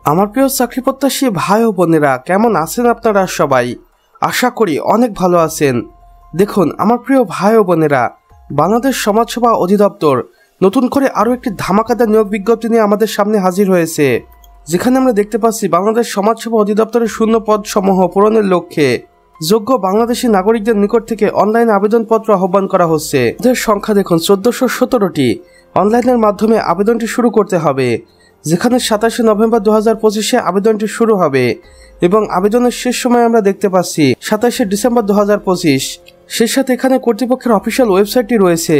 আমার প্রিয় চাকরি প্রত্যাশী ভাই ও বোনেরা, কেমন আছেন আপনারা সবাই? আশা করি অনেক ভালো আছেন। দেখুন আমার প্রিয় ভাই ও বোনেরা, বাংলাদেশ সমাজসেবা অধিদপ্তর নতুন করে আরও একটি ধামাকাদার নিয়োগ বিজ্ঞপ্তি নিয়ে আমাদের সামনে হাজির হয়েছে, যেখানে আমরা দেখতে পাচ্ছি বাংলাদেশ সমাজসেবা অধিদপ্তরের শূন্য পদ সমূহ পূরণের লক্ষ্যে যোগ্য বাংলাদেশি নাগরিকদের নিকট থেকে অনলাইন আবেদনপত্র আহ্বান করা হচ্ছে। এদের সংখ্যা দেখুন 1417টি। অনলাইনের মাধ্যমে আবেদনটি শুরু করতে হবে, যেখানে 27 নভেম্বর 2025 আবেদনটি শুরু হবে এবং আবেদনের শেষ সময় আমরা দেখতে পাচ্ছি 27 ডিসেম্বর 2025। সেই সাথে এখানে কর্তৃপক্ষের অফিসিয়াল ওয়েবসাইটটি রয়েছে,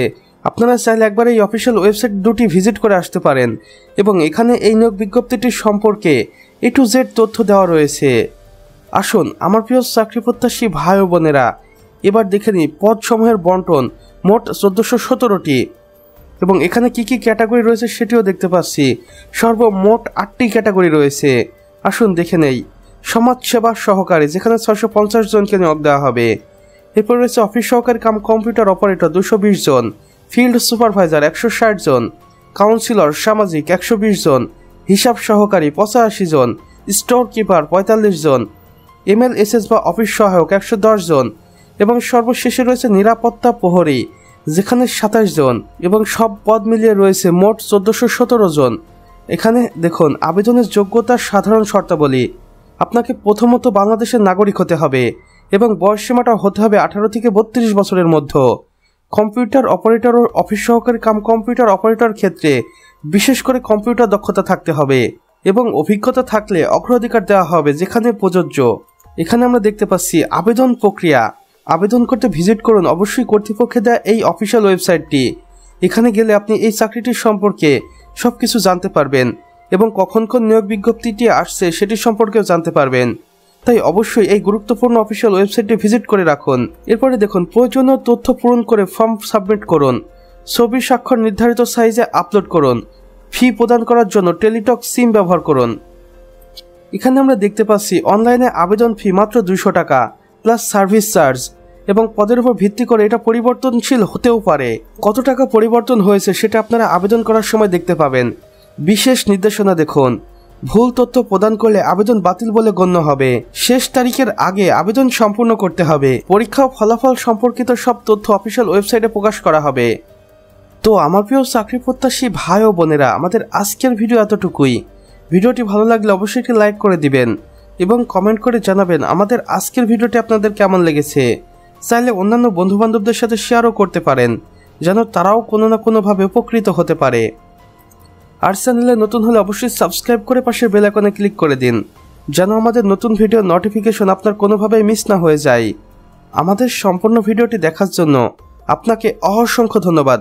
আপনারা চাইলে একবার এই অফিসিয়াল ওয়েবসাইট দুটি ভিজিট করে আসতে পারেন এবং এখানে এই নিয়োগ বিজ্ঞপ্তিটির সম্পর্কে A to Z তথ্য দেওয়া রয়েছে। আসুন আমার প্রিয় চাকরি প্রত্যাশী ভাই ও বোনেরা, এবার দেখে নিই পদসমূহের বন্টন মোট 1417টি এবং এখানে কি কি ক্যাটাগরি রয়েছে সেটিও দেখতে পাচ্ছি। সর্বমোট 8টি ক্যাটাগরি রয়েছে। আসুন দেখে নেই। সমাজসেবা সহকারী, যেখানে 650 জনকে নিয়োগ দেওয়া হবে। এরপর রয়েছে অফিস সহকারী কাম কম্পিউটার অপারেটর 220 জন, ফিল্ড সুপারভাইজার 160 জন, কাউন্সিলর সামাজিক 120 জন, হিসাব সহকারী 85 জন, স্টোর কিপার 45 জন, MLSS বা অফিস সহায়ক 110 জন এবং সর্বশেষে রয়েছে নিরাপত্তা প্রহরী, যেখানে 27 জন এবং সব পদ মিলিয়ে রয়েছে মোট 1417 জন। এখানে দেখুন আবেদনের যোগ্যতার সাধারণ শর্তাবলী। আপনাকে প্রথমত বাংলাদেশের নাগরিক হতে হবে এবং বয়সসীমাটা হতে হবে 18 থেকে 32 বছরের মধ্যে। কম্পিউটার অপারেটর ও অফিস সহকারী কাম কম্পিউটার অপারেটর ক্ষেত্রে বিশেষ করে কম্পিউটার দক্ষতা থাকতে হবে এবং অভিজ্ঞতা থাকলে অগ্রাধিকার দেওয়া হবে যেখানে প্রযোজ্য। এখানে আমরা দেখতে পাচ্ছি আবেদন প্রক্রিয়া। আবেদন করতে ভিজিট করুন অবশ্যই কর্তৃপক্ষের দেওয়া এই অফিসিয়াল ওয়েবসাইটটি। এখানে গেলে আপনি এই চাকরিটির সম্পর্কে সবকিছু জানতে পারবেন এবং কখন কোন নিয়োগ বিজ্ঞপ্তিটি আসছে সেটি সম্পর্কেও জানতে পারবেন। তাই অবশ্যই এই গুরুত্বপূর্ণ অফিসিয়াল ওয়েবসাইটটি ভিজিট করে রাখুন। এরপরে দেখুন প্রয়োজনীয় তথ্য পূরণ করে ফর্ম সাবমিট করুন, ছবি স্বাক্ষর নির্ধারিত সাইজে আপলোড করুন, ফি প্রদান করার জন্য টেলিটক সিম ব্যবহার করুন। এখানে আমরা দেখতে পাচ্ছি অনলাইনে আবেদন ফি মাত্র 200 টাকা প্লাস সার্ভিস চার্জ এবং পদের উপর ভিত্তি করে এটা পরিবর্তনশীল হতেও পারে। কত টাকা পরিবর্তন হয়েছে সেটা আপনারা আবেদন করার সময় দেখতে পাবেন। বিশেষ নির্দেশনা দেখুন, ভুল তথ্য প্রদান করলে আবেদন বাতিল বলে গণ্য হবে। শেষ তারিখের আগে আবেদন সম্পূর্ণ করতে হবে। পরীক্ষা ও ফলাফল সম্পর্কিত সব তথ্য অফিসিয়াল ওয়েবসাইটে প্রকাশ করা হবে। তো আমার প্রিয় চাকরি প্রত্যাশী ভাই ও বোনেরা, আমাদের আজকের ভিডিও এতটুকুই। ভিডিওটি ভালো লাগলে অবশ্যই একটি লাইক করে দিবেন এবং কমেন্ট করে জানাবেন আমাদের আজকের ভিডিওটি আপনাদের কেমন লেগেছে। চাইলে অন্যান্য বন্ধুবান্ধবদের সাথে শেয়ারও করতে পারেন, যেন তারাও কোনো না কোনোভাবে উপকৃত হতে পারে। আর চ্যানেলে নতুন হলে অবশ্যই সাবস্ক্রাইব করে পাশের বেল আইকনে ক্লিক করে দিন, যেন আমাদের নতুন ভিডিও নোটিফিকেশন আপনার কোনোভাবেই মিস না হয়ে যায়। আমাদের সম্পূর্ণ ভিডিওটি দেখার জন্য আপনাকে অসংখ্য ধন্যবাদ।